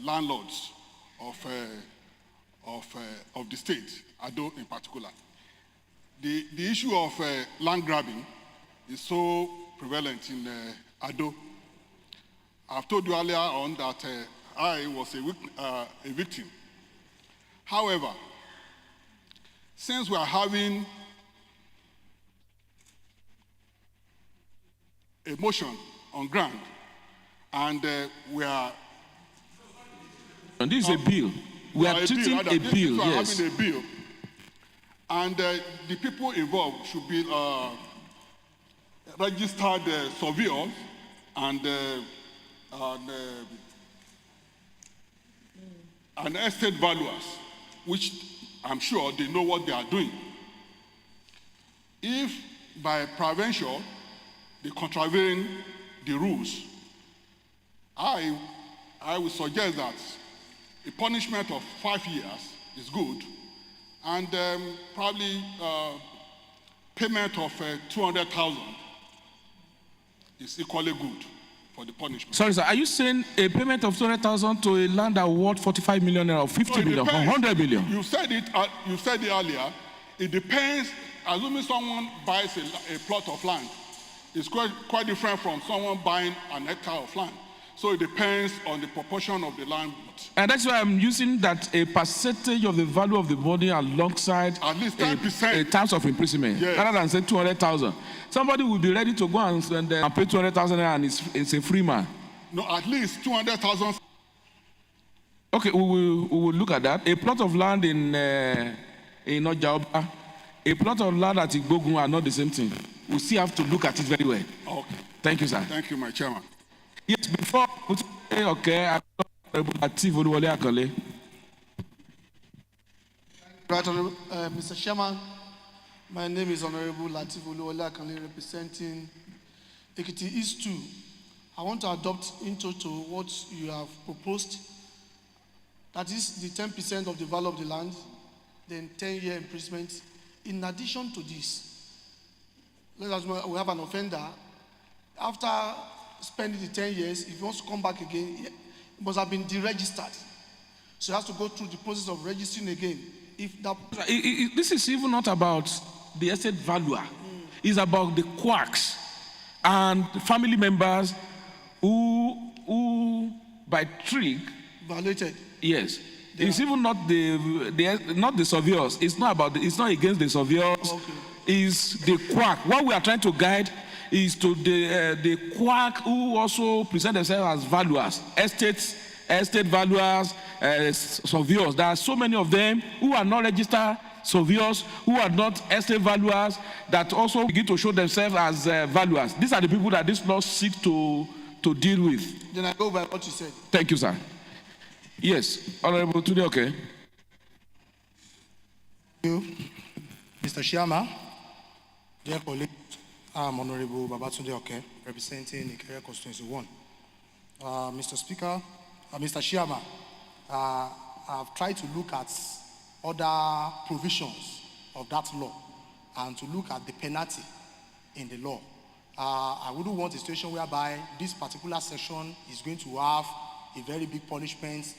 landlords of the state, Ado in particular. The issue of land grabbing is so prevalent in Ado. I've told you earlier on that I was a victim. However, since we are having a motion on ground, and we are... And this is a bill. We are treating a bill, yes. Having a bill. And the people involved should be registered surveyors and estate valuers, which I'm sure they know what they are doing. If by prevention they contravene the rules, I would suggest that a punishment of 5 years is good, and probably payment of 200,000 is equally good for the punishment. Sorry, sir, are you saying a payment of 200,000 to a land that worth 45 million or 50 million or 100 million? You said it earlier. It depends. Assuming someone buys a plot of land, it's quite different from someone buying an hectare of land. So it depends on the proportion of the land. And that's why I'm using that a percentage of the value of the body alongside at least 10% terms of imprisonment, yes, rather than say 200,000. Somebody will be ready to go and pay 200,000 and it's a free man. No, at least 200,000. Okay, we will look at that. A plot of land in Ojaoba, a plot of land at Igbogun are not the same thing. We still have to look at it very well. Okay. Thank you, sir. Thank you, my chairman. Yes, before okay, I'm Lateef Oluwole Akanle. Right, Mr. Chairman, my name is Honorable Lateef Oluwole Akanle, representing Ekiti East 2. I want to adopt into what you have proposed. That is the 10% of the value of the land, then 10-year imprisonment. In addition to this, let us know we have an offender. After spending the 10 years, if he wants to come back again, it must have been deregistered. So he has to go through the process of registering again. If that... This is even not about the estate valuer. It's about the quacks and family members who by trick violated. Yes. It's even not the surveyors. It's not against the surveyors. Okay. It's the quack. What we are trying to guide is to the quack who also present themselves as valuers, estate valuers, surveyors. There are so many of them who are not registered surveyors, who are not estate valuers, that also begin to show themselves as valuers. These are the people that this law seeks to deal with. Then I go by what you said. Thank you, sir. Yes, Honorable Tunde, okay. Thank you, Mr. Chairman, dear colleagues. I'm Honorable Babatunde Oke, representing Ekha Constituency 1. Mr. Speaker, Mr. Chairman, I've tried to look at other provisions of that law and to look at the penalty in the law. I wouldn't want a situation whereby this particular section is going to have a very big punishment,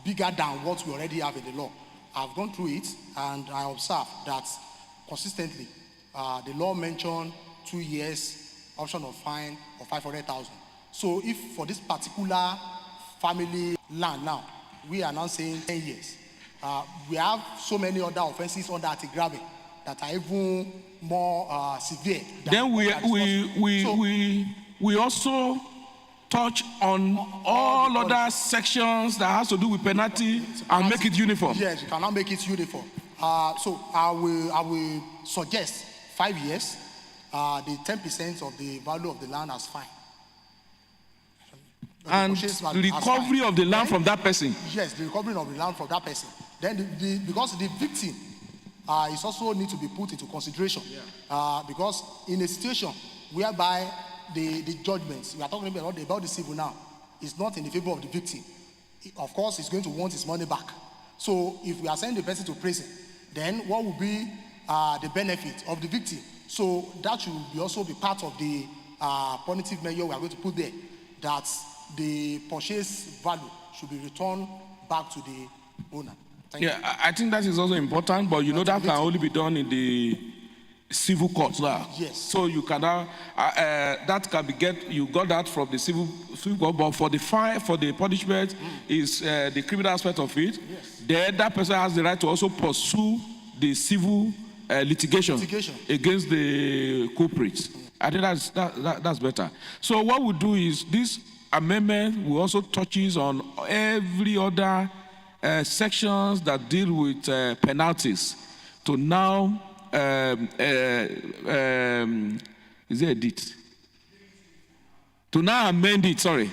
bigger than what we already have in the law. I've gone through it and I observe that consistently the law mentioned 2 years option of fine of 500,000. So if for this particular family land now, we are now saying 10 years. We have so many other offenses under anti-grabbing that are even more severe. Then we also touch on all other sections that has to do with penalty and make it uniform. Yes, we cannot make it uniform. So I will suggest 5 years, the 10% of the value of the land as fine. And the recovery of the land from that person. Yes, the recovery of the land from that person. Then because the victim is also need to be put into consideration. Yeah. Because in a situation whereby the judgments, we are talking about the civil now, is not in the favor of the victim. Of course, he's going to want his money back. So if we are sending the person to prison, then what will be the benefit of the victim? So that should be also be part of the punitive measure we are going to put there. That the purchase value should be returned back to the owner. Thank you. Yeah, I think that is also important, but you know that can only be done in the civil court now. Yes. So you can now, that can be you got that from the civil court, but for the fine, for the punishment is the criminal aspect of it. Yes. Then that person has the right to also pursue the civil litigation against the culprits. I think that's better. So what we do is this amendment will also touches on every other sections that deal with penalties to now is there a date? To now amend it, sorry.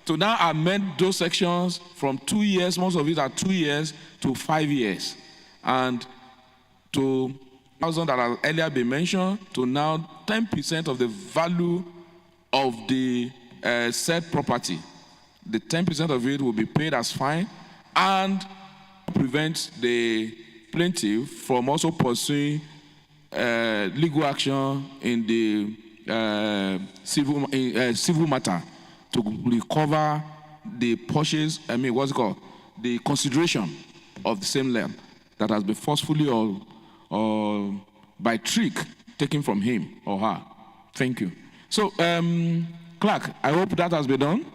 To now amend those sections from 2 years, most of it are 2 years, to 5 years. And to 1,000 that has earlier been mentioned, to now 10% of the value of the said property. The 10% of it will be paid as fine and prevent the plaintiff from also pursuing legal action in the civil matter to recover the purchase, the consideration of the same land that has been forcefully or by trick taken from him or her. Thank you. So, Clerk, I hope that has been done.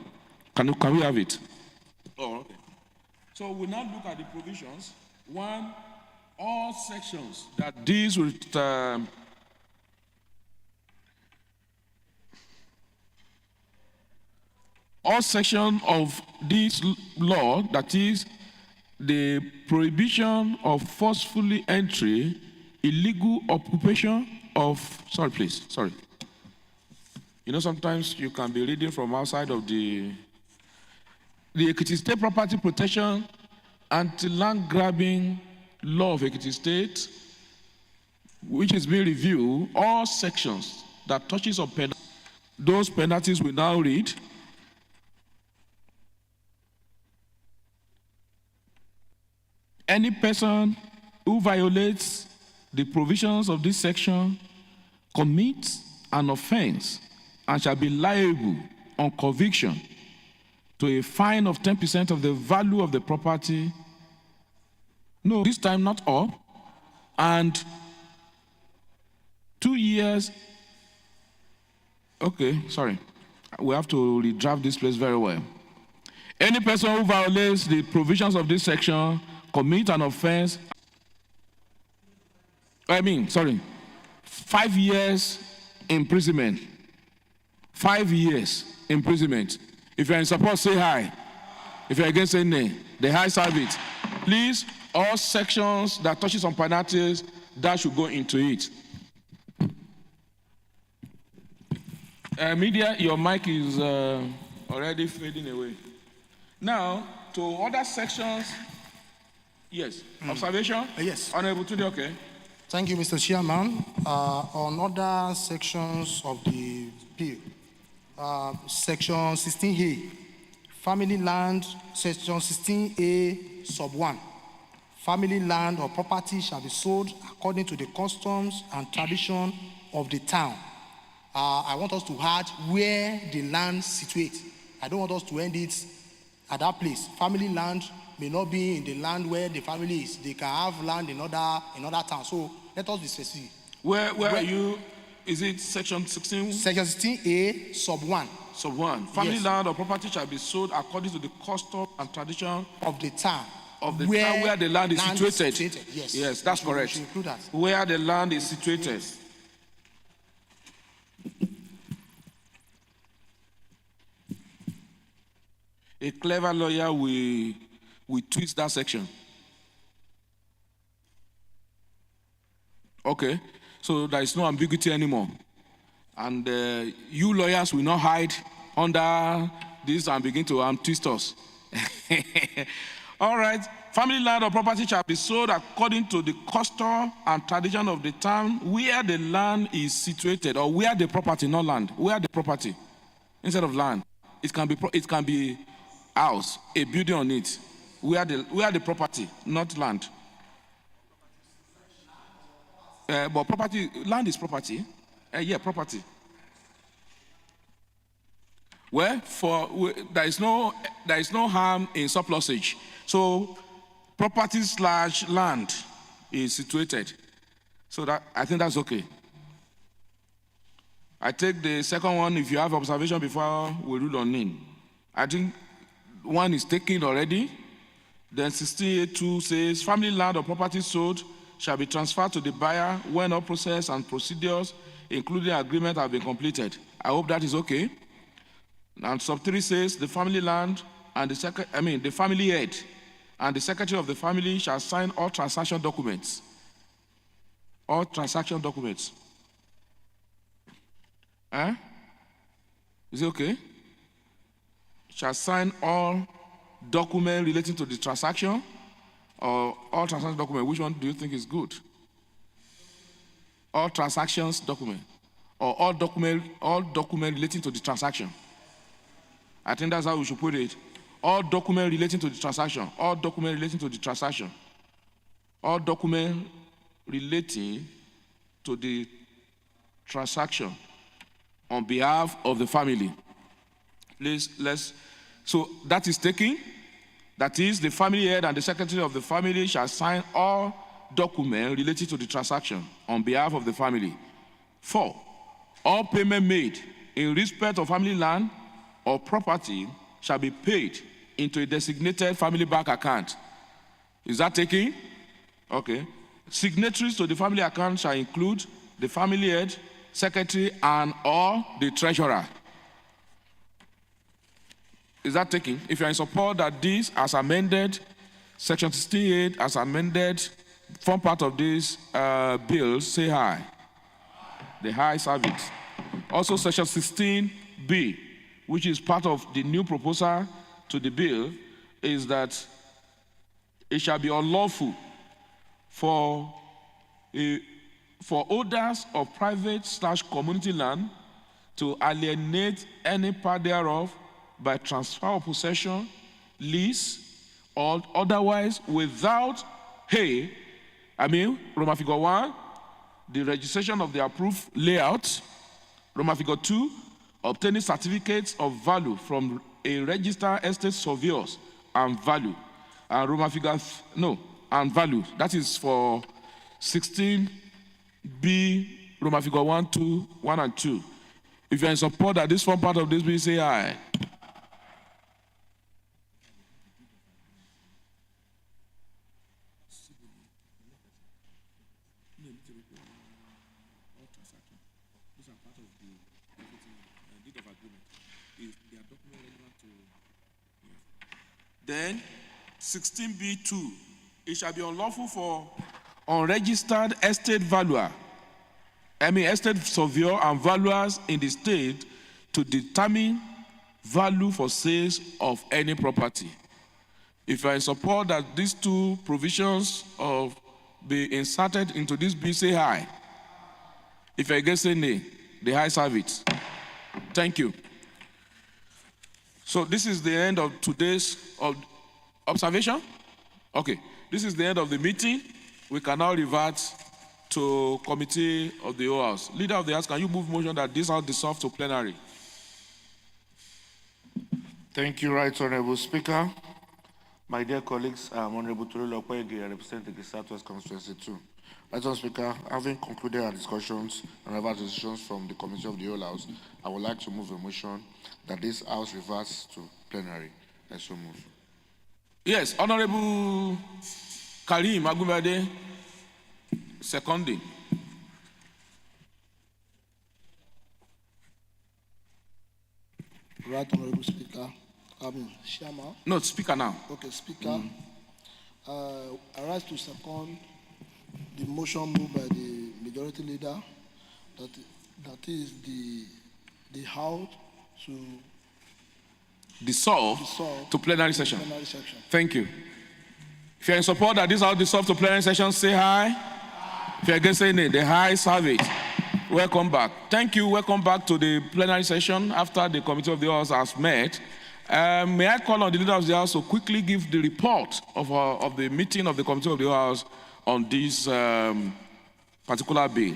Can we have it? Oh, okay. So we now look at the provisions. One, all sections that deals with all sections of this law, that is the prohibition of forcefully entry, illegal occupation of, sorry. You know, sometimes you can be reading from outside of the Ekiti State Property Protection Anti-Land Grabbing Law of Ekiti State, which is being reviewed, all sections that touches on those penalties we now read. Any person who violates the provisions of this section commits an offense and shall be liable on conviction to a fine of 10% of the value of the property. No, this time not all. And 2 years. Okay, sorry. We have to redraft this place very well. Any person who violates the provisions of this section commit an offense. 5 years imprisonment. 5 years imprisonment. If you're in support, say hi. If you're against, say nay. The high serve it. Please, all sections that touches on penalties, that should go into it. Media, your mic is already fading away. Now, to other sections. Yes. Observation? Yes. Honorable Tunde, okay. Thank you, Mr. Chairman. On other sections of the bill, Section 16A, family land, Section 16A, sub 1. Family land or property shall be sold according to the customs and tradition of the town. I want us to add where the land situates. I don't want us to end it at that place. Family land may not be in the land where the family is. They can have land in other towns. So let us be specific. Where are you? Is it section 16? Section 16A, sub 1. Sub 1. Family land or property shall be sold according to the custom and tradition of the town. Of the town where the land is situated. Yes. Yes, that's correct. We should include that. Where the land is situated. Yes. A clever lawyer will twist that section. Okay, so there is no ambiguity anymore. And you lawyers will not hide under this and begin to twist us. All right, family land or property shall be sold according to the custom and tradition of the town where the land is situated, or where the property, not land, where the property, instead of land. It can be house, a building on it, where the property, not land. But property, land is property. Yeah, property. Well, there is no harm in surplusage. So property / land is situated. So that I think that's okay. I take the second one if you have observation before we rule on it. I think one is taken already. Then 16A2 says family land or property sold shall be transferred to the buyer when all process and procedures, including agreement, have been completed. I hope that is okay. And sub 3 says the family land and the family head and the secretary of the family shall sign all transaction documents. All transaction documents. Is it okay? Shall sign all documents relating to the transaction or all transaction documents. Which one do you think is good? All transactions document or all document relating to the transaction. I think that's how we should put it. All document relating to the transaction. All document relating to the transaction. All document relating to the transaction on behalf of the family. Please, so that is taken. That is, the family head and the secretary of the family shall sign all documents related to the transaction on behalf of the family. 4, all payment made in respect of family land or property shall be paid into a designated family bank account. Is that taken? Okay. Signatories to the family account shall include the family head, secretary, and or the treasurer. Is that taken? If you are in support that this, as amended, Section 68, as amended, form part of this bill, say aye. The ayes have it. Also, Section 16B, which is part of the new proposal to the bill, is that it shall be unlawful for owners of private / community land to alienate any part thereof by transfer of possession, lease, or otherwise without Roman figure 1, the registration of the approved layout. Roman figure 2, obtaining certificates of value from a registered estate surveyors and value. And Roman figure, and value. That is for 16B, Roman figure 1 and 2. If you're in support that this form part of this bill, say aye. Then 16B2, it shall be unlawful for unregistered estate valuer, estate surveyor and valuers in the state to determine value for sales of any property. If you are in support that these two provisions be inserted into this bill, say aye. If you are against, say nay. The ayes have it. Thank you. So this is the end of today's observation. Okay, this is the end of the meeting. We can now revert to committee of the whole House. Leader of the House, can you move motion that this House dissolve to plenary? Thank you, Right Honorable Speaker. My dear colleagues, I'm Honorable Turilo Okwege, I represent the Southwest Constituency 2. Right Honorable Speaker, having concluded our discussions and our decisions from the committee of the whole House, I would like to move a motion that this House reverts to plenary. I so move. Yes, Honorable Karim Agumbade, seconding. Right Honorable Speaker. Chairman. No, Speaker now. Okay, Speaker. I rise to second the motion moved by the majority leader that is the House to dissolve to plenary session. Thank you. If you're in support that this House dissolve to plenary session, say aye. If you're against, say nay. The ayes have it. Welcome back. Thank you. Welcome back to the plenary session after the committee of the House has met. May I call on the leader of the House to quickly give the report of the meeting of the committee of the House on this particular bill.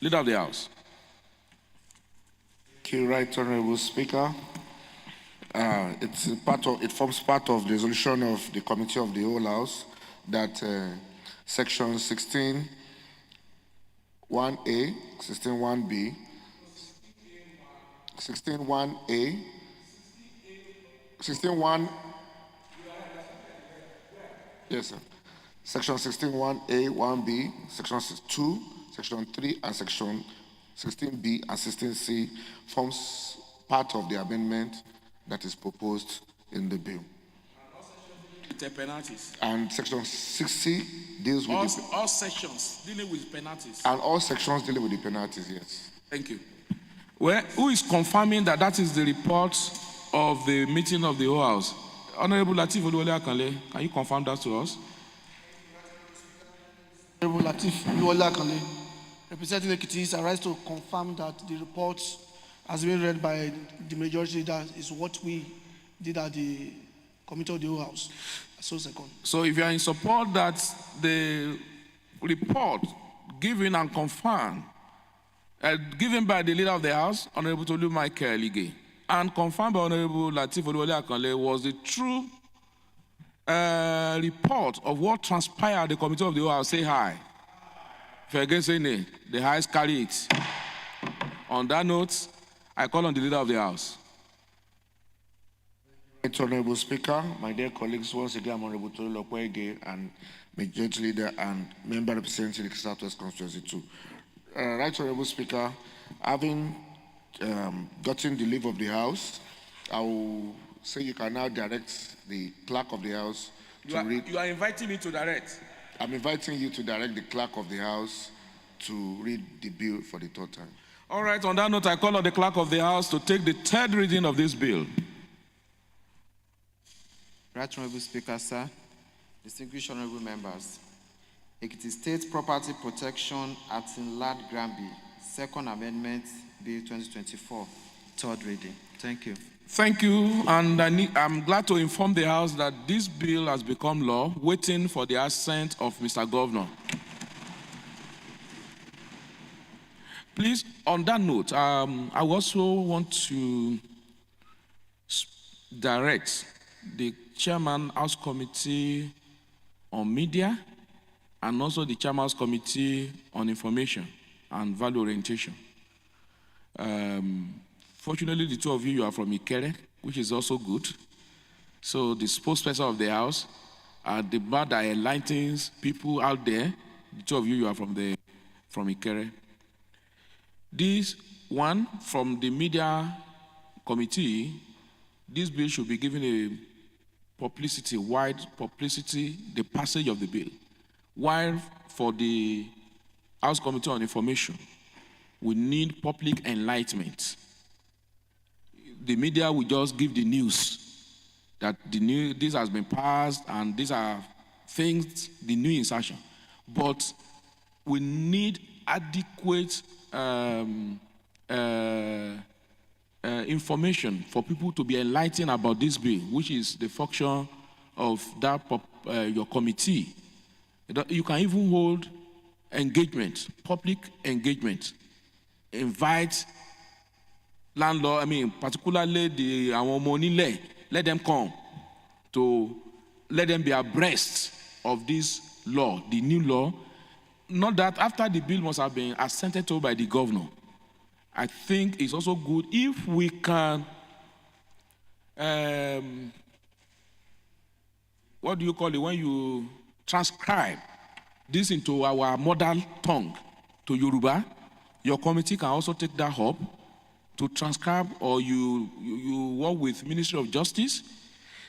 Leader of the House. Thank you, Right Honorable Speaker. It forms part of the resolution of the Committee of the Whole House that Section 16(1)(a), 16(1)(b), 16(1)(a), 16(1). Yes, sir. Section 16(1)(a), 1b, Section 2, Section 3, and Section 16b and 16c forms part of the amendment that is proposed in the bill. The penalties. And Section 6c deals with all sections dealing with penalties. And all sections dealing with the penalties, yes. Thank you. Well, who is confirming that that is the report of the meeting of the whole house? Honorable Lateef Oluwole Akanle, can you confirm that to us? Honorable Lateef Oluwole Akanle, representing Ekiti East, I rise to confirm that the report has been read by the majority. That is what we did at the Committee of the Whole House. So second. So if you are in support that the report given and confirmed, given by the leader of the House, Honorable Tolu Michael Lige, and confirmed by Honorable Lateef Oluwole Akanle was the true report of what transpired at the Committee of the Whole House, say aye. If you're against saying nay, the ayes carry it. On that note, I call on the leader of the House. Honorable Speaker, my dear colleagues, once again, I'm Honorable Tolu Lokpege and Majority Leader and Member representing the Southwest Constituency 2. Right Honorable Speaker, having gotten the leave of the House, I will say you can now direct the clerk of the House to read. You are inviting me to direct. I'm inviting you to direct the clerk of the House to read the bill for the third time. All right, on that note, I call on the clerk of the House to take the third reading of this bill. Right Honorable Speaker, sir, distinguished honorable members, Ekiti State Property Protection Act in Land Granby, Second Amendment, Bill 2024, third reading. Thank you. Thank you, and I'm glad to inform the House that this bill has become law, waiting for the assent of Mr. Governor. Please, on that note, I also want to direct the Chairman House Committee on Media and also the Chairman's Committee on Information and Value Orientation. Fortunately, the two of you are from Ikere, which is also good. So the spokesperson of the House, the bar that enlightens people out there, the two of you are from Ikere. This one from the Media Committee, this bill should be given a publicity, wide publicity, the passage of the bill. While for the House Committee on Information, we need public enlightenment. The media will just give the news that this has been passed and these are things, the new insertion. But we need adequate information for people to be enlightened about this bill, which is the function of that your committee. You can even hold engagement, public engagement, invite landlord, particularly the Awon, let them come to let them be abreast of this law, the new law. Not that after the bill must have been assented to by the governor. I think it's also good if we can, what do you call it, when you transcribe this into our mother tongue, to Yoruba, your committee can also take that up to transcribe, or you work with Ministry of Justice,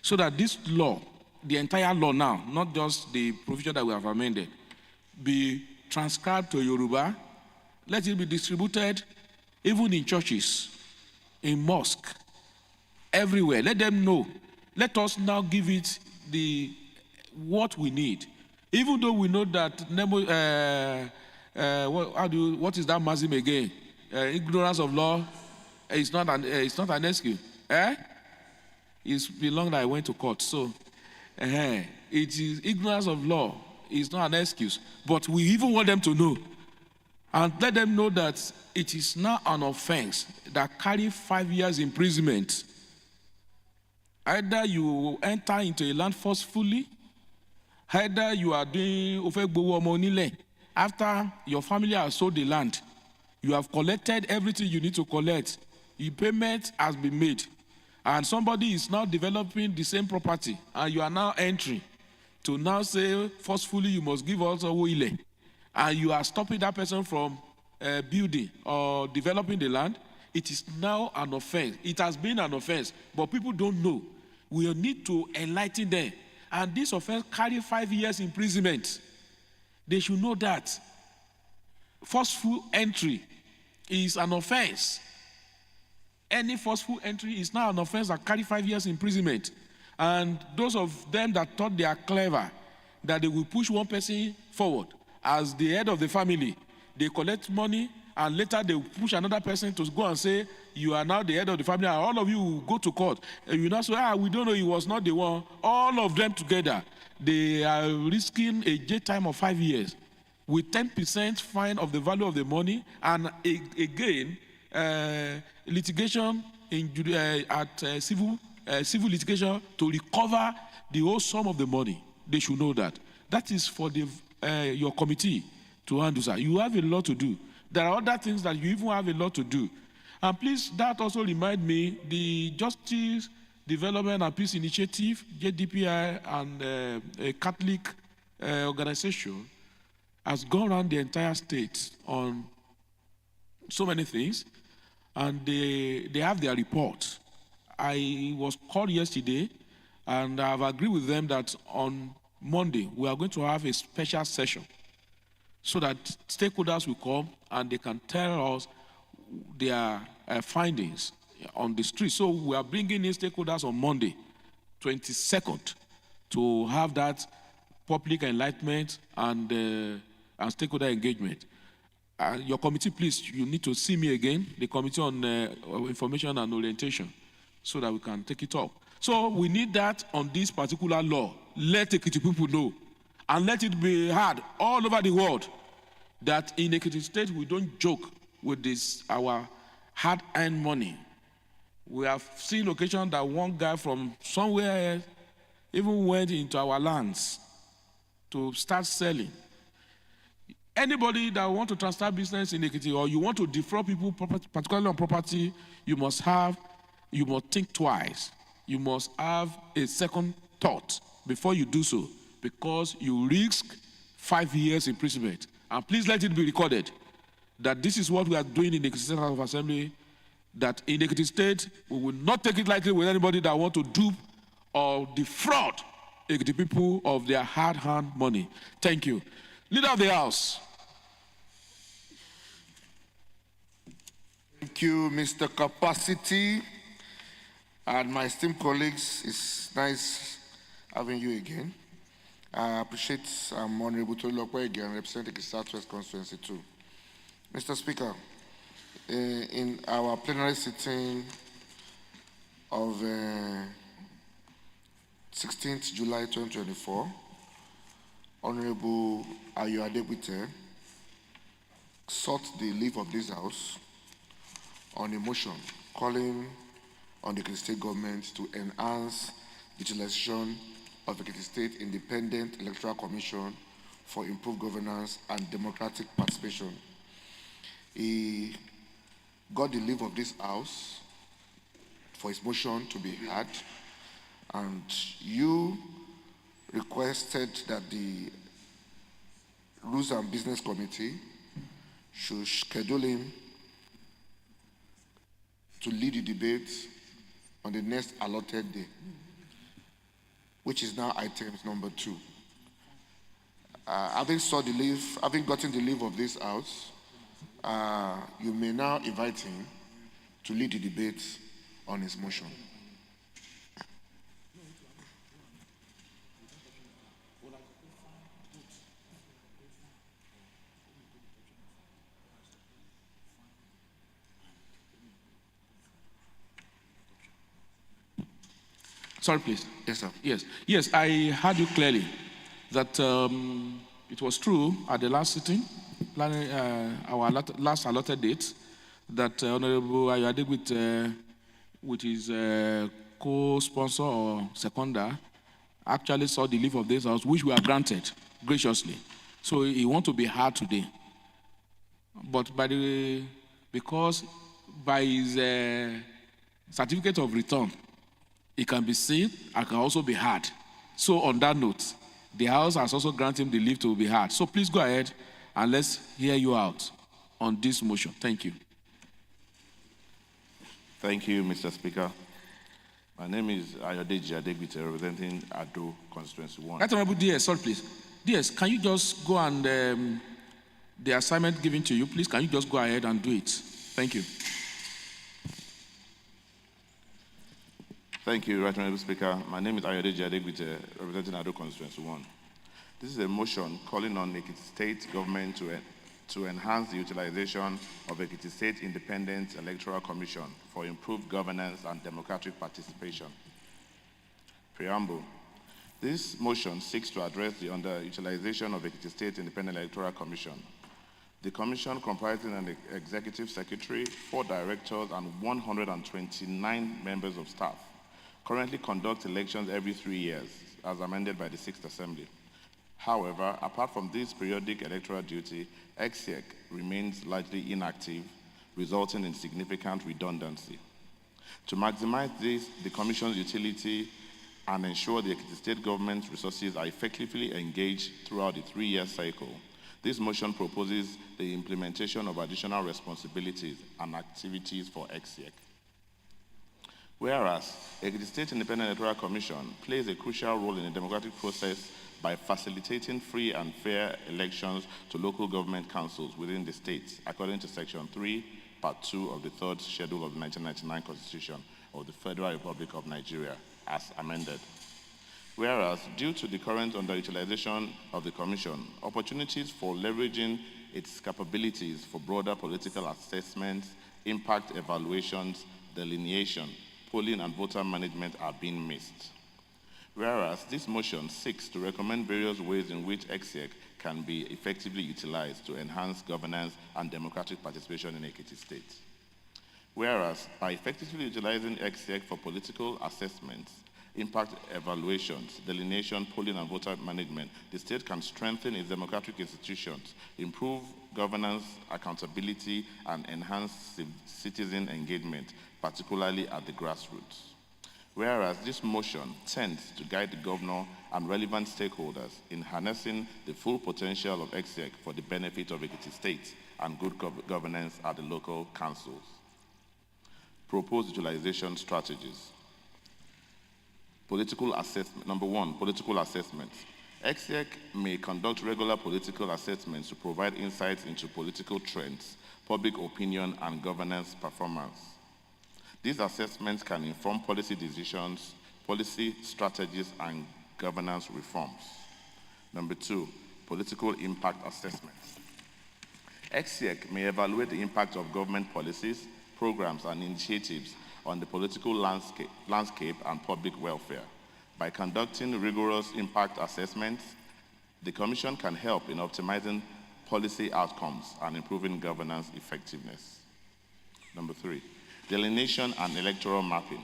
so that this law, the entire law now, not just the provision that we have amended, be transcribed to Yoruba. Let it be distributed even in churches, in mosques, everywhere. Let them know. Let us now give it what we need. Even though we know that what is that mazim again? Ignorance of law is not an excuse. It's been long that I went to court, so it is ignorance of law is not an excuse. But we even want them to know And let them know that it is now an offense that carry 5 years imprisonment. Either you enter into a land forcefully, either you are doing ofegbowo ọmọ onílẹ̀. After your family has sold the land, you have collected everything you need to collect. The payment has been made. And somebody is now developing the same property, and you are now entering to now say forcefully you must give us owó ilẹ̀. And you are stopping that person from building or developing the land. It is now an offense. It has been an offense, but people don't know. We need to enlighten them. And this offense carry 5 years imprisonment. They should know that forceful entry is an offense. Any forceful entry is now an offense that carry 5 years imprisonment. And those of them that thought they are clever, that they will push one person forward as the head of the family, they collect money, and later they will push another person to go and say, you are now the head of the family, and all of you will go to court. And you now say, we don't know, he was not the one. All of them together, they are risking a jail time of 5 years with 10% fine of the value of the money, and again, litigation at civil litigation to recover the whole sum of the money. They should know that. That is for your committee to handle, sir. You have a lot to do. There are other things that you even have a lot to do. And please, that also remind me, the Justice Development and Peace Initiative, JDPI, and a Catholic organization has gone around the entire state on so many things, and they have their report. I was called yesterday, and I have agreed with them that on Monday we are going to have a special session so that stakeholders will come and they can tell us their findings on the street. So we are bringing in stakeholders on Monday, 22nd, to have that public enlightenment and stakeholder engagement. Your committee, please, you need to see me again, the Committee on Information and Orientation, so that we can take it up. So we need that on this particular law. Let Ekiti people know, and let it be heard all over the world that in Ekiti State we don't joke with this, our hard-earned money. We have seen occasion that one guy from somewhere else even went into our lands to start selling. Anybody that want to transfer business in Ekiti, or you want to defraud people, particularly on property, you must think twice. You must have a second thought before you do so, because you risk 5 years imprisonment. And please let it be recorded that this is what we are doing in the Ekiti State House of Assembly, that in Ekiti State, we will not take it lightly with anybody that want to dupe or defraud Ekiti people of their hard-earned money. Thank you. Leader of the House. Thank you, Mr. Capacity. And my esteemed colleagues, it's nice having you again. I appreciate Honorable Tolilokwe again, representing the Southwest Constituency too. Mr. Speaker, in our plenary sitting of 16th July 2024, Honorable Ayo Adebute sought the leave of this House on a motion calling on the Ekiti State government to enhance utilization of the Ekiti State Independent Electoral Commission for improved governance and democratic participation. He got the leave of this House for his motion to be heard, and you requested that the Rules and Business Committee should schedule him to lead the debate on the next allotted day, which is now item number 2. Having gotten the leave of this House, you may now invite him to lead the debate on his motion. Sorry, please. Yes, sir. Yes, I heard you clearly that it was true at the last sitting planning our last allotted date that Honorable Ayodele with his co-sponsor or seconder actually saw the leave of this house, which we have granted graciously. So he want to be heard today. But because by his certificate of return, he can be seen and can also be heard. So on that note, the House has also granted him the leave to be heard. So please go ahead and let's hear you out on this motion. Thank you. Thank you, Mr. Speaker. My name is Ayodele Adegbite, representing Ado Constituency 1. Right Honorable DS, sorry please. DS, can you just go and the assignment given to you, please, can you just go ahead and do it? Thank you. Thank you, Right Honorable Speaker. My name is Ayodele Adegbite, representing Ado Constituency 1. This is a motion calling on Ekiti State government to enhance the utilization of Ekiti State Independent Electoral Commission for improved governance and democratic participation. Preamble. This motion seeks to address the underutilization of Ekiti State Independent Electoral Commission. The commission, comprising an executive secretary, 4 directors, and 129 members of staff, currently conducts elections every 3 years, as amended by the 6th Assembly. However, apart from this periodic electoral duty, EXIEC remains largely inactive, resulting in significant redundancy. To maximize the Commission's utility and ensure the Ekiti State government's resources are effectively engaged throughout the 3-year cycle, this motion proposes the implementation of additional responsibilities and activities for EXIEC. Whereas, Ekiti State Independent Electoral Commission plays a crucial role in the democratic process by facilitating free and fair elections to local government councils within the state, according to Section 3, Part 2 of the 3rd Schedule of the 1999 Constitution of the Federal Republic of Nigeria, as amended. Whereas, due to the current underutilization of the Commission, opportunities for leveraging its capabilities for broader political assessments, impact evaluations, delineation, polling, and voter management are being missed. Whereas this motion seeks to recommend various ways in which EXIEC can be effectively utilized to enhance governance and democratic participation in Ekiti State. Whereas by effectively utilizing EXIEC for political assessments, impact evaluations, delineation, polling, and voter management, the state can strengthen its democratic institutions, improve governance, accountability, and enhance citizen engagement, particularly at the grassroots. Whereas this motion tends to guide the governor and relevant stakeholders in harnessing the full potential of EXIEC for the benefit of Ekiti State and good governance at the local councils. Proposed utilization strategies. Political assessment. Number 1, political assessments. EXIEC may conduct regular political assessments to provide insights into political trends, public opinion, and governance performance. These assessments can inform policy decisions, policy strategies, and governance reforms. Number 2, political impact assessments. EXIEC may evaluate the impact of government policies, programs, and initiatives on the political landscape and public welfare. By conducting rigorous impact assessments, the Commission can help in optimizing policy outcomes and improving governance effectiveness. Number 3, delineation and electoral mapping.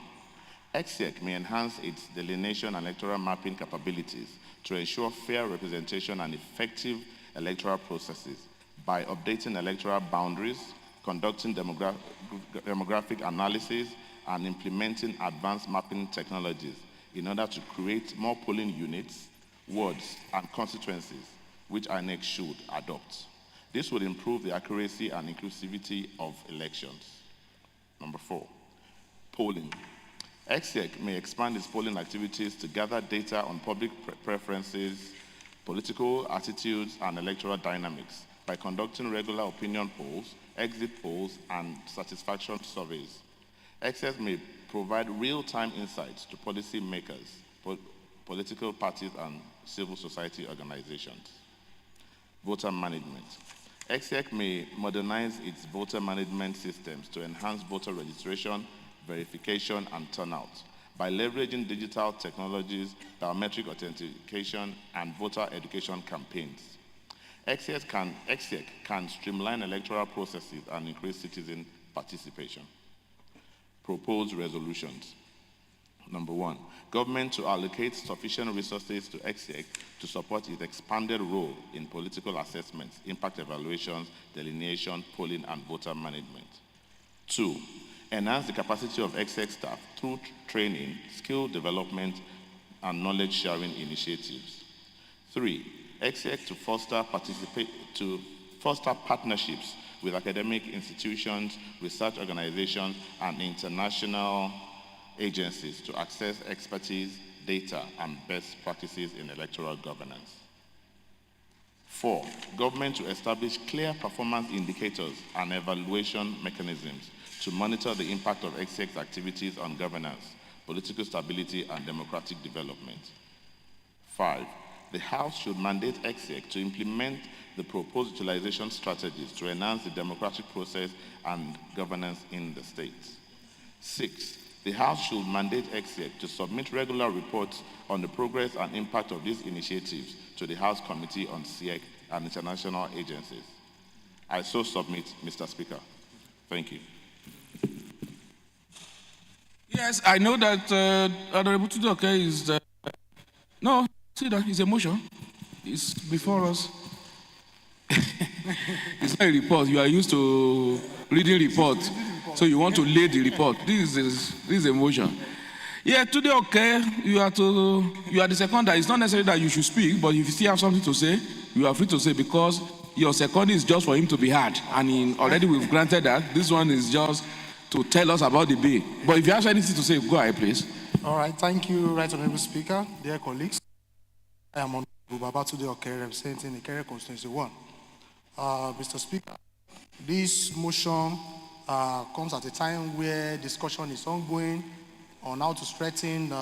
EXIEC may enhance its delineation and electoral mapping capabilities to ensure fair representation and effective electoral processes by updating electoral boundaries, conducting demographic analysis, and implementing advanced mapping technologies in order to create more polling units, wards, and constituencies, which INEC should adopt. This would improve the accuracy and inclusivity of elections. Number 4, polling. EXIEC may expand its polling activities to gather data on public preferences, political attitudes, and electoral dynamics by conducting regular opinion polls, exit polls, and satisfaction surveys. EXIEC may provide real-time insights to policy makers, political parties, and civil society organizations. Voter management. EXIEC may modernize its voter management systems to enhance voter registration, verification, and turnout by leveraging digital technologies, biometric authentication, and voter education campaigns. EXIC can streamline electoral processes and increase citizen participation. Proposed resolutions. Number 1, government to allocate sufficient resources to EXIC to support its expanded role in political assessments, impact evaluations, delineation, polling, and voter management. 2, enhance the capacity of EXIC staff through training, skill development, and knowledge sharing initiatives. 3, EXIC to foster partnerships with academic institutions, research organizations, and international agencies to access expertise, data, and best practices in electoral governance. 4, government to establish clear performance indicators and evaluation mechanisms to monitor the impact of EXIC's activities on governance, political stability, and democratic development. 5, the House should mandate EXIC to implement the proposed utilization strategies to enhance the democratic process and governance in the states. 6, the House should mandate EXIC to submit regular reports on the progress and impact of these initiatives to the House Committee on CIEC and international agencies. I so submit, Mr. Speaker. Thank you. Yes, I know that Honorable Tudoke is no, see that it's a motion. It's before us. It's not a report. You are used to reading reports, so you want to lay the report. This is a motion. Yeah, today, okay, you are the seconder. It's not necessary that you should speak, but if you still have something to say, you are free to say, because your second is just for him to be heard, and already we've granted that. This one is just to tell us about the bill. But if you have anything to say, go ahead, please. All right, thank you, Right Honorable Speaker, dear colleagues. I am Honorable Babatunde Oke, representing Ekha Constituency 1. Mr. Speaker, this motion comes at a time where discussion is ongoing on how to strengthen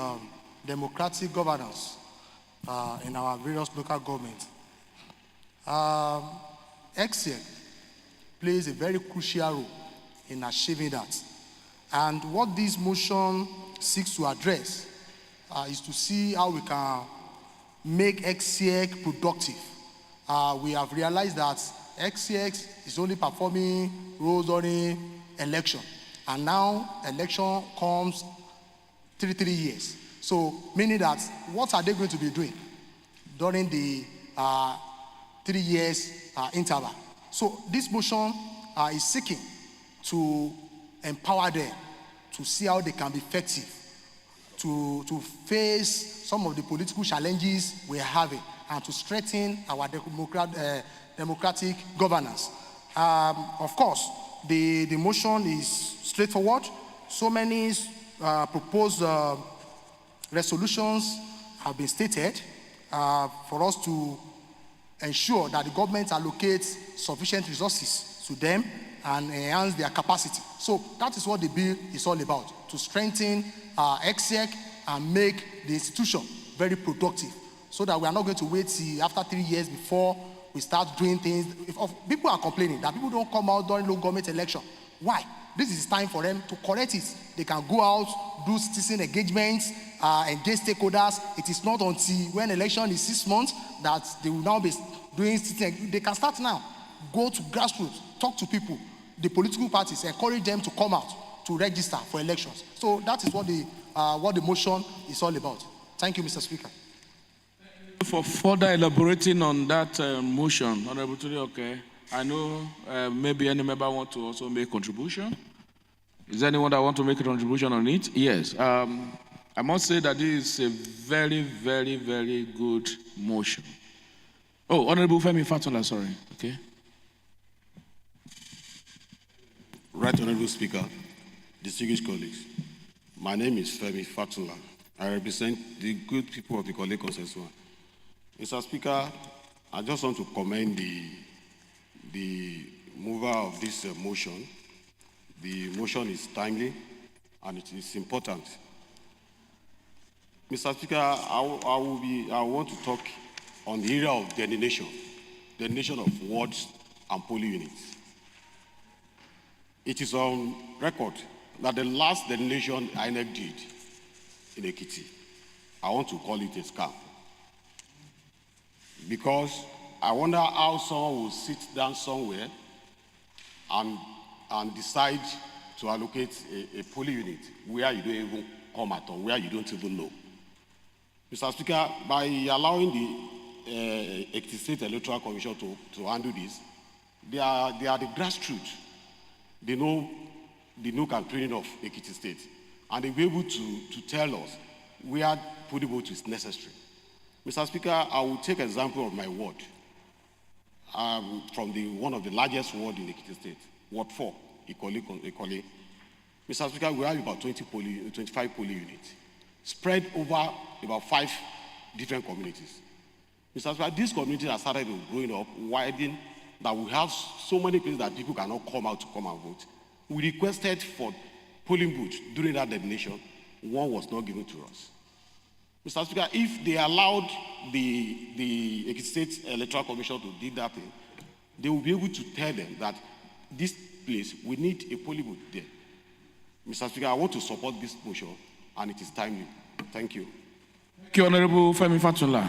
democratic governance in our various local governments. EXIC plays a very crucial role in achieving that. And what this motion seeks to address is to see how we can make EXIC productive. We have realized that EXIC is only performing roles during election, and now election comes 3 years. So meaning that what are they going to be doing during the 3 years interval? So this motion is seeking to empower them to see how they can be effective to face some of the political challenges we are having and to strengthen our democratic governance. Of course, the motion is straightforward. So many proposed resolutions have been stated for us to ensure that the government allocates sufficient resources to them and enhance their capacity. So that is what the bill is all about, to strengthen EXIC and make the institution very productive, so that we are not going to wait till after 3 years before we start doing things. People are complaining that people don't come out during local government election. Why? This is time for them to correct it. They can go out, do citizen engagements, engage stakeholders. It is not until when election is 6 months that they will now be doing citizen. They can start now. Go to grassroots, talk to people, the political parties, encourage them to come out to register for elections. So that is what the motion is all about. Thank you, Mr. Speaker. For further elaborating on that motion, Honorable Tudoke, I know maybe any member want to also make contribution. Is there anyone that want to make a contribution on it? Yes. I must say that this is a very, very, very good motion. Oh, Honorable Femi Fatola, sorry. Okay. Right Honorable Speaker, distinguished colleagues, my name is Femi Fatola. I represent the good people of the Ikole Consensus. Mr. Speaker, I just want to commend the mover of this motion. The motion is timely and it is important. Mr. Speaker, I want to talk on the area of delineation of wards and polling units. It is on record that the last delineation INEC did in Ekiti, I want to call it a scam, because I wonder how someone will sit down somewhere and decide to allocate a polling unit where you don't even come at all, where you don't even know. Mr. Speaker, by allowing the Ekiti State Electoral Commission to handle this, they are the grassroots. They know the nook and cranny of Ekiti State, and they'll be able to tell us where polling vote is necessary. Mr. Speaker, I will take example of my ward from one of the largest wards in Ekiti State, Ward 4, Ikole. Mr. Speaker, we have about 25 polling units spread over about 5 different communities. Mr. Speaker, these communities have started growing up, widening, that we have so many places that people cannot come out to come and vote. We requested for polling booths during that definition. One was not given to us. Mr. Speaker, if they allowed the Ekiti State Electoral Commission to do that thing, they will be able to tell them that this place, we need a polling booth there. Mr. Speaker, I want to support this motion, and it is timely. Thank you. Thank you, Honorable Femi Fatula.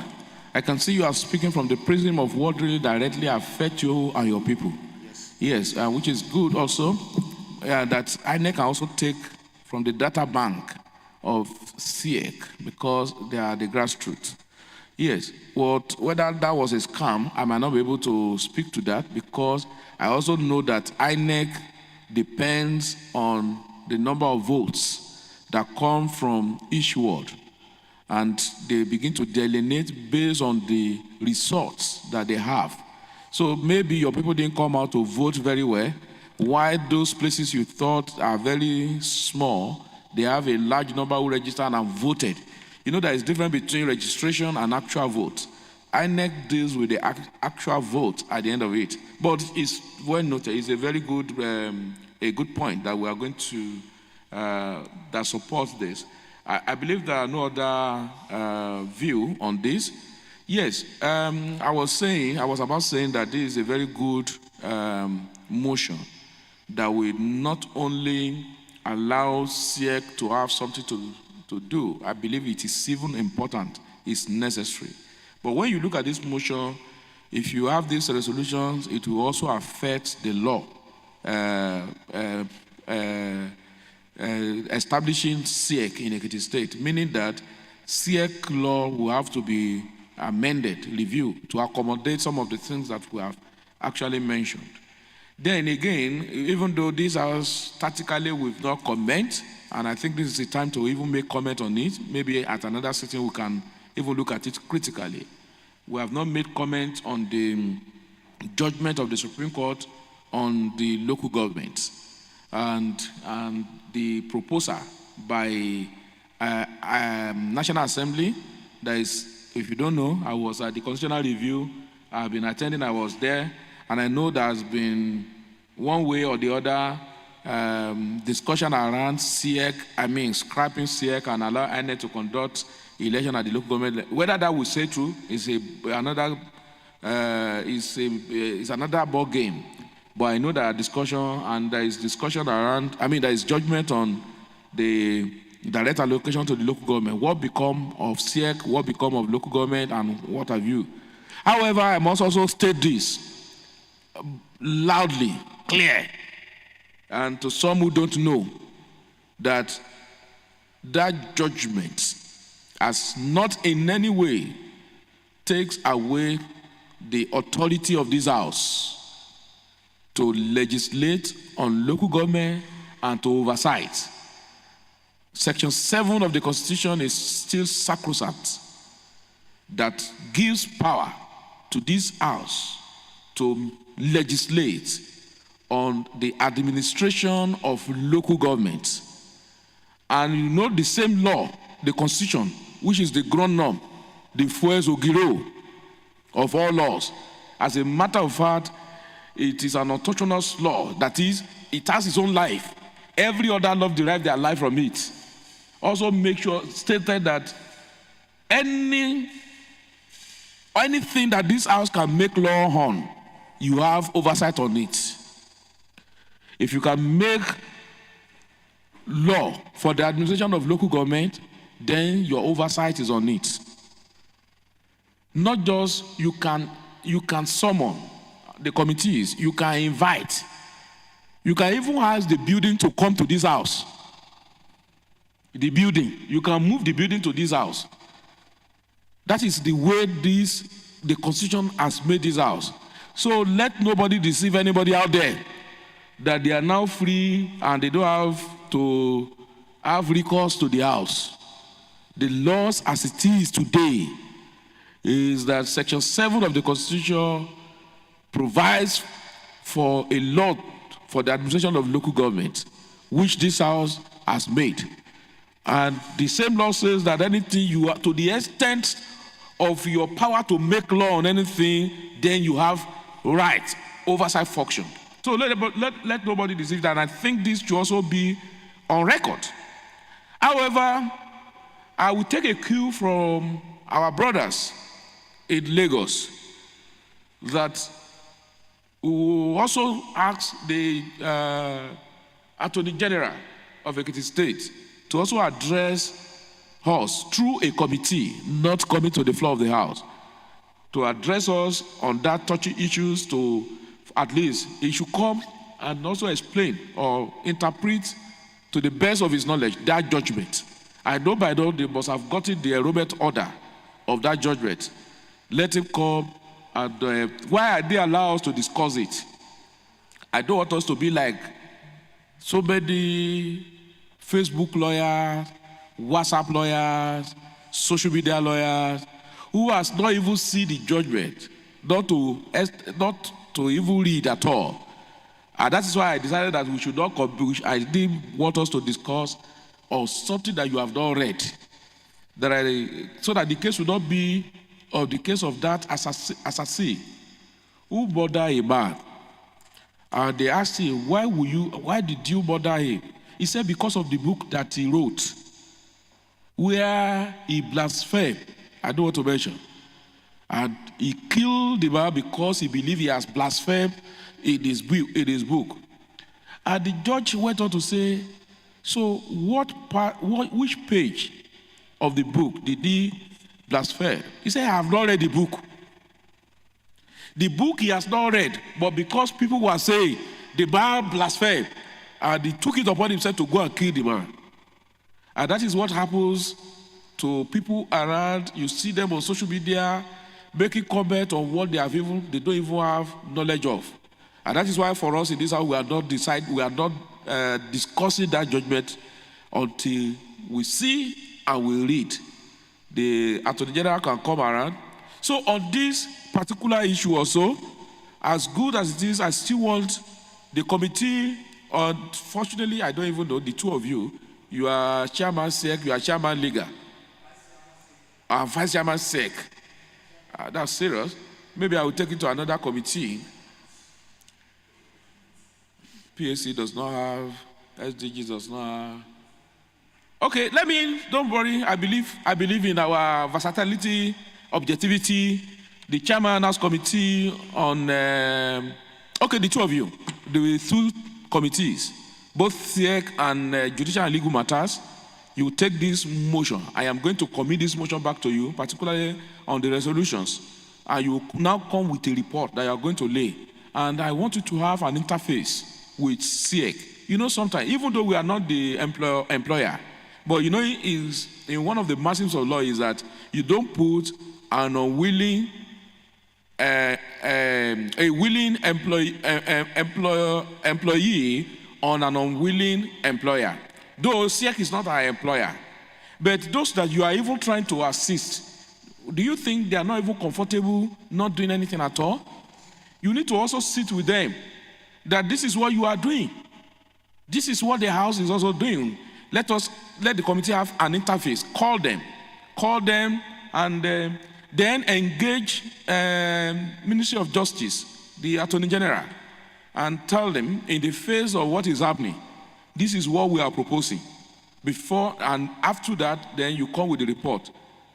I can see you are speaking from the prism of what really directly affect you and your people. Yes, which is good also, that INEC can also take from the data bank of SIEC because they are the grassroots. Yes, whether that was a scam, I might not be able to speak to that because I also know that INEC depends on the number of votes that come from each ward, and they begin to delineate based on the results that they have. So maybe your people didn't come out to vote very well, while those places you thought are very small, they have a large number who registered and voted. You know there is difference between registration and actual vote. INEC deals with the actual vote at the end of it. But it's well noted, it's a very good a good point that we are going to, that supports this. I believe there are no other view on this. Yes, I was about saying that this is a very good motion that will not only allow SIEC to have something to do. I believe it is even important, it's necessary. But when you look at this motion, if you have these resolutions, it will also affect the law establishing SIEC in Ekiti State, meaning that SIEC law will have to be amended, reviewed, to accommodate some of the things that we have actually mentioned. Then again, even though these are statically we've not comment, and I think this is the time to even make comment on it, maybe at another sitting we can even look at it critically. We have not made comment on the judgment of the Supreme Court on the local government and the proposal by National Assembly. That is, if you don't know, I was at the constitutional review. I've been attending, I was there, and I know there's been one way or the other discussion around SIEC, scrapping SIEC and allow INEC to conduct election at the local government. Whether that will say true is another ball game. But I know there are discussion, and there is discussion around, there is judgment on the direct allocation to the local government. What become of SIEC, what become of local government, and what have you. However, I must also state this loudly, clear, and to some who don't know, that judgment has not in any way takes away the authority of this house to legislate on local government and to oversight. Section 7 of the Constitution is still sacrosanct, that gives power to this house to legislate on the administration of local government. And you know the same law, the Constitution, which is the ground norm, the fues ogiro of all laws. As a matter of fact, it is an autonomous law. That is, it has its own life. Every other law derives their life from it. Also make sure, stated that anything that this house can make law on, you have oversight on it. If you can make law for the administration of local government, then your oversight is on it. Not just you can summon the committees, you can invite, you can even ask the building to come to this house. The building, you can move the building to this house. That is the way the Constitution has made this house. So let nobody deceive anybody out there that they are now free and they don't have to have recourse to the house. The laws as it is today is that Section 7 of the Constitution provides for a law for the administration of local government, which this house has made. And the same law says that anything you are, to the extent of your power to make law on anything, then you have right, oversight function. So let nobody deceive that. And I think this should also be on record. However, I will take a cue from our brothers in Lagos that we will also ask the Attorney General of Ekiti State to also address us through a committee, not coming to the floor of the House, to address us on that touchy issues. To at least he should come and also explain or interpret to the best of his knowledge that judgment. I know by now they must have gotten the enrollment order of that judgment. Let him come and why are they allow us to discuss it? I don't want us to be like so many Facebook lawyers, WhatsApp lawyers, social media lawyers, who has not even seen the judgment, not to even read at all. And that is why I decided that we should not I didn't want us to discuss on something that you have not read. So that the case will not be of the case of that assassin who murdered a man. And they asked him, why did you murder him? He said, because of the book that he wrote, where he blasphemed. I don't want to mention. And he killed the man because he believed he has blasphemed in his book. And the judge went on to say, so which page of the book did he blaspheme? He said, I have not read the book. The book he has not read, but because people were saying the man blasphemed, and he took it upon himself to go and kill the man. And that is what happens to people around. You see them on social media making comment on what they don't even have knowledge of. And that is why for us in this house we are not discussing that judgment until we see and we read. The Attorney General can come around. So on this particular issue also, as good as it is, I still want the committee. Unfortunately, I don't even know the two of you. You are Chairman SEC, you are Chairman Liga. Vice Chairman SEC. That's serious. Maybe I will take it to another committee. PAC does not have, SDG does not have. Okay, don't worry. I believe in our versatility, objectivity. The Chairman House Committee on, the two of you, the two committees, both SEC and Judicial and Legal Matters, you take this motion. I am going to commit this motion back to you, particularly on the resolutions. And you now come with a report that you are going to lay. And I want you to have an interface with SEC. You know, sometimes, even though we are not the employer, but you know, is in one of the maxims of law is that you don't put an unwilling, a willing employee on an unwilling employer. Though SEC is not our employer, but those that you are even trying to assist, do you think they are not even comfortable not doing anything at all? You need to also sit with them that this is what you are doing. This is what the house is also doing. Let the committee have an interface. Call them, and then engage Ministry of Justice, the Attorney General, and tell them in the face of what is happening, this is what we are proposing. Before and after that, then you come with the report,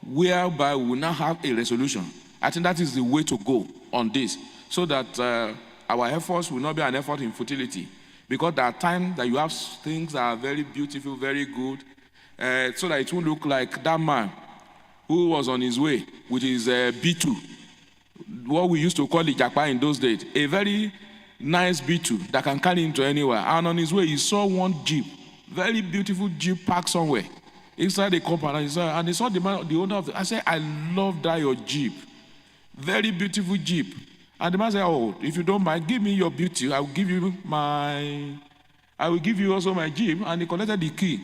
whereby we will now have a resolution. I think that is the way to go on this, so that our efforts will not be an effort in futility. Because there are times that you have things that are very beautiful, very good, so that it won't look like that man who was on his way with his B2, what we used to call Ijapa in those days, a very nice beetle that can carry him to anywhere. And on his way, he saw one jeep, very beautiful jeep parked somewhere inside the compound. And he saw the owner of the. I said, I love that your jeep, very beautiful jeep. And the man said, oh, if you don't mind, give me your beauty. I will give you also my jeep. And he collected the key.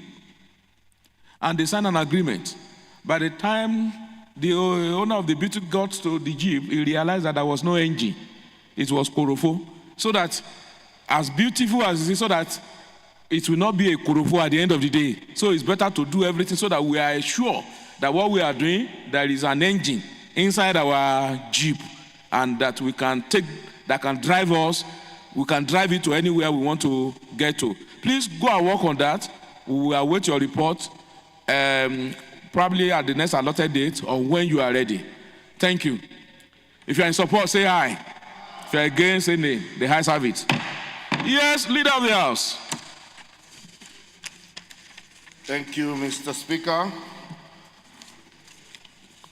And they signed an agreement. By the time the owner of the beauty got to the jeep, he realized that there was no engine. It was korofo. So that, as beautiful as it is, so that it will not be a korofo at the end of the day. So it's better to do everything so that we are sure that what we are doing, there is an engine inside our jeep, and that we can take, that can drive us, we can drive it to anywhere we want to get to. Please go and work on that. We will await your report, probably at the next allotted date or when you are ready. Thank you. If you are in support, say aye. If you are against, say nay. The ayes have it. Yes, leader of the house. Thank you, Mr. Speaker.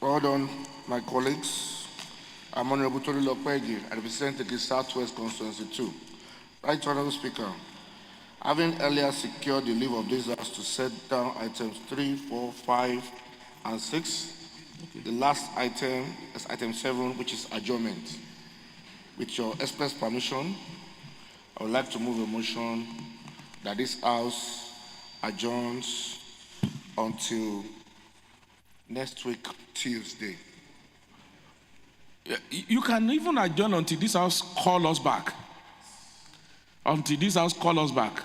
Well done, my colleagues. I'm Honorable Tony Lokpegi. I represent the Southwest Constituency 2. Right, Honorable Speaker. Having earlier secured the leave of this House to set down items 3, 4, 5, and 6, the last item is item 7, which is adjournment. With your express permission, I would like to move a motion that this House adjourns until next week, Tuesday. You can even adjourn until this House call us back. Until this House call us back.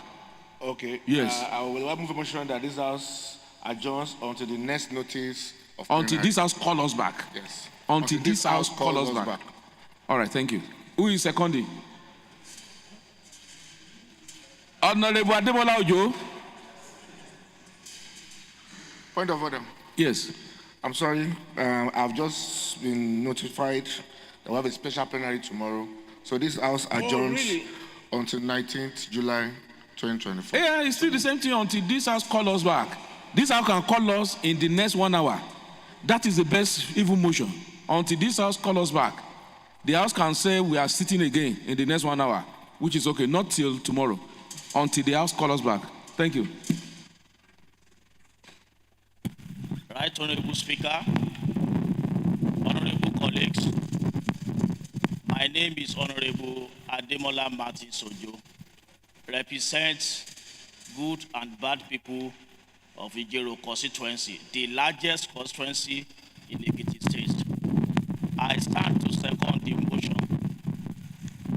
Okay. Yes. I will move a motion that this House adjourns until the next notice of Until plenary. this House call us back. Yes. Until this House call us back. All right, thank you. Who is seconding? Honorable Ademola Ojo. Point of order. Yes. I'm sorry. I've just been notified that we have a special plenary tomorrow. So this House adjourns until 19th July 2024. Yeah, it's still the same thing until this House call us back. This House can call us in the next 1 hour. That is the best even motion. Until this House call us back. The House can say we are sitting again in the next 1 hour, which is okay, not till tomorrow. Until the House call us back. Thank you. Right, Honorable Speaker, honorable colleagues, my name is Honorable Ademola Martin Sojo, represent good and bad people of Ijero constituency, the largest constituency in Ekiti State. I stand to second the motion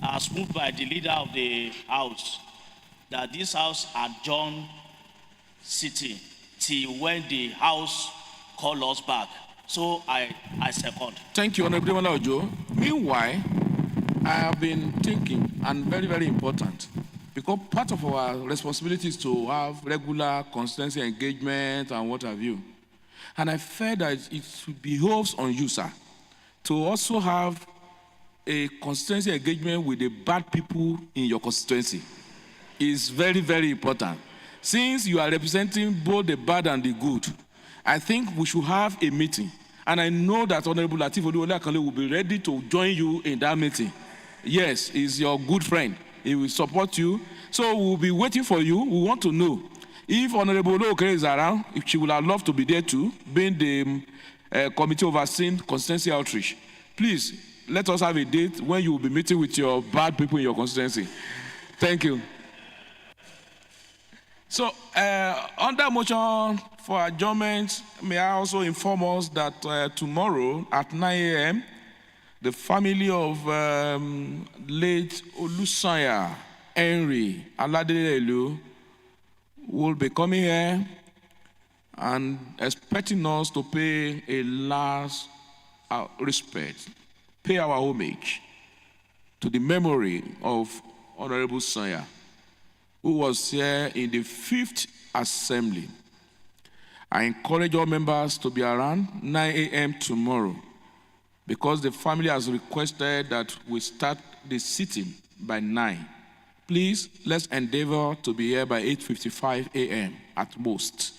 as moved by the leader of the House that this House adjourn sitting till when the House call us back. So I second. Thank you, Honorable Ademola Ojo. Meanwhile, I have been thinking, and very, very important, because part of our responsibility is to have regular constituency engagement and what have you. And I felt that it behoves on you, sir, to also have a constituency engagement with the bad people in your constituency. It's very, very important. Since you are representing both the bad and the good, I think we should have a meeting. And I know that Honorable Lateef Oluwole will be ready to join you in that meeting. Yes, he's your good friend. He will support you. So we'll be waiting for you. We want to know if Honorable Oluwole is around, if she would have loved to be there too, being the committee overseeing constituency outreach. Please, let us have a date when you will be meeting with your bad people in your constituency. Thank you. So, under motion for adjournment, may I also inform us that tomorrow at 9 a.m., the family of late Olusanya Henry Aladelelu will be coming here and expecting us to pay a last respect, pay our homage to the memory of Honorable Sanya, who was here in the 5th Assembly. I encourage all members to be around 9 a.m. tomorrow because the family has requested that we start the sitting by 9. Please, let's endeavor to be here by 8:55 a.m. at most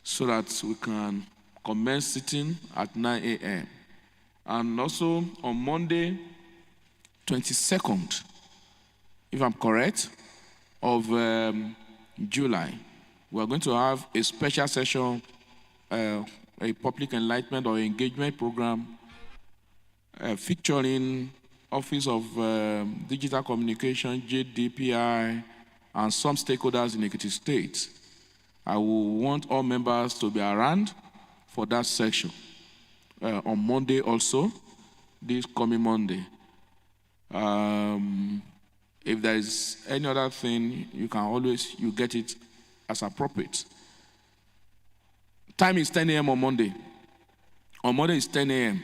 so that we can commence sitting at 9 a.m. And also on Monday, 22nd, if I'm correct, of July, we're going to have a special session, a public enlightenment or engagement program featuring Office of Digital Communication, JDPI, and some stakeholders in Ekiti State. I will want all members to be around for that section on Monday also, this coming Monday. If there is any other thing, you can always, you get it as appropriate. Time is 10 a.m. on Monday. On Monday is 10 a.m.,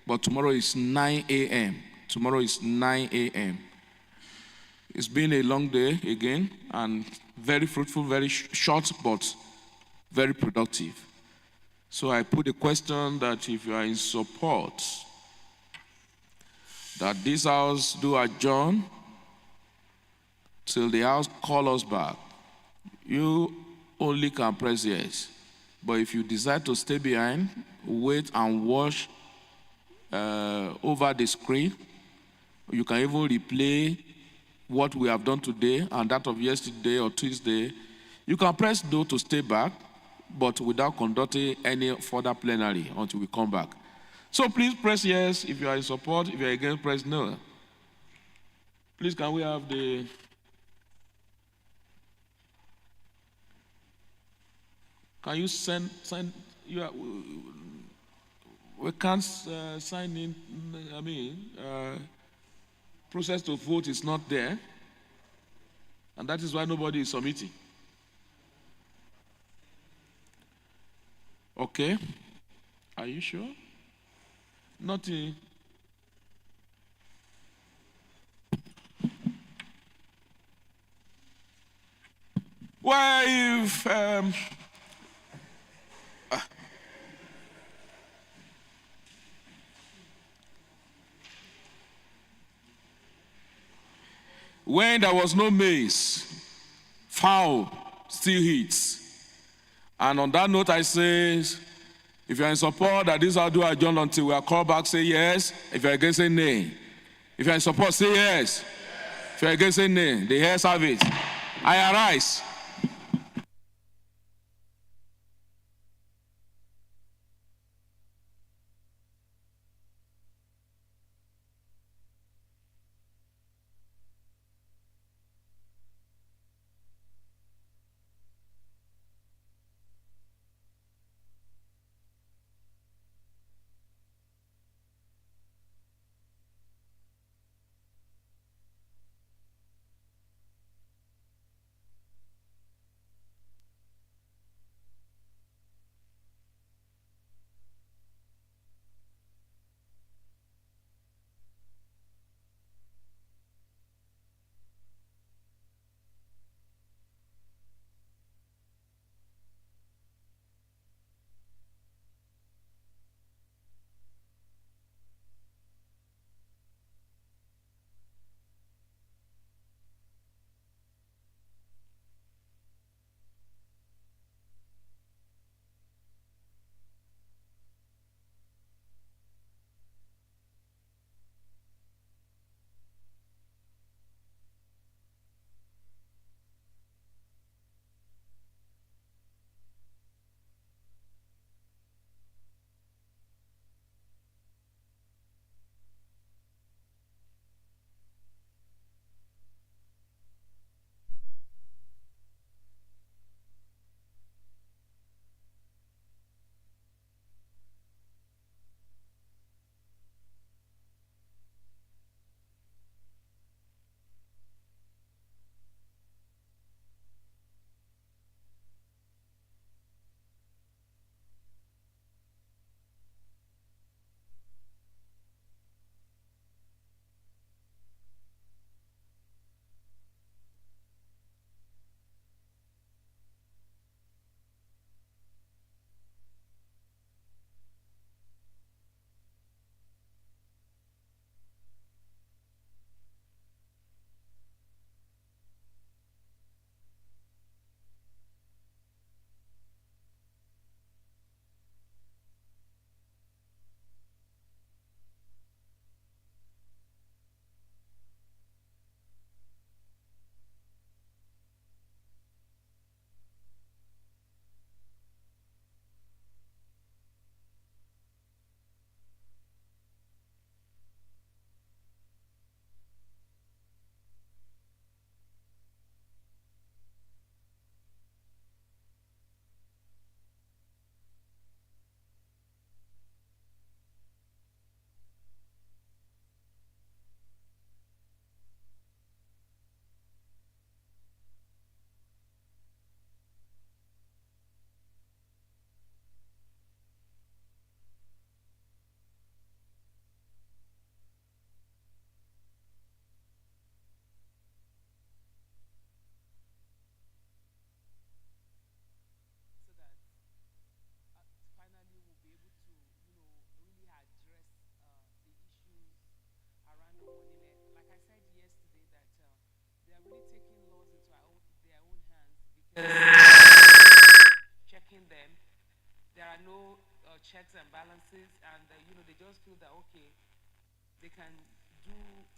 but tomorrow is 9 a.m. Tomorrow is 9 a.m. It's been a long day again, and very fruitful, very short, but very productive. So I put a question that if you are in support, that this house do adjourn till the house call us back, you only can press yes. But if you decide to stay behind, wait and watch over the screen, you can even replay what we have done today and that of yesterday or Tuesday. You can press no to stay back, but without conducting any further plenary until we come back. So please press yes if you are in support. If you are against, press no. Please, can we have the... Can you send you are, we can't sign in, process to vote is not there, and that is why nobody is submitting. Okay, are you sure? Nothing. Well, if when there was no maize, fowl still eats. And on that note, I say, if you're in support that this will do adjourn until we are called back, say yes. If you're against, say nay. If you're in support, say yes. If you're against, say nay. The heirs have it. I arise. checks and balances, and they just feel that okay, they can do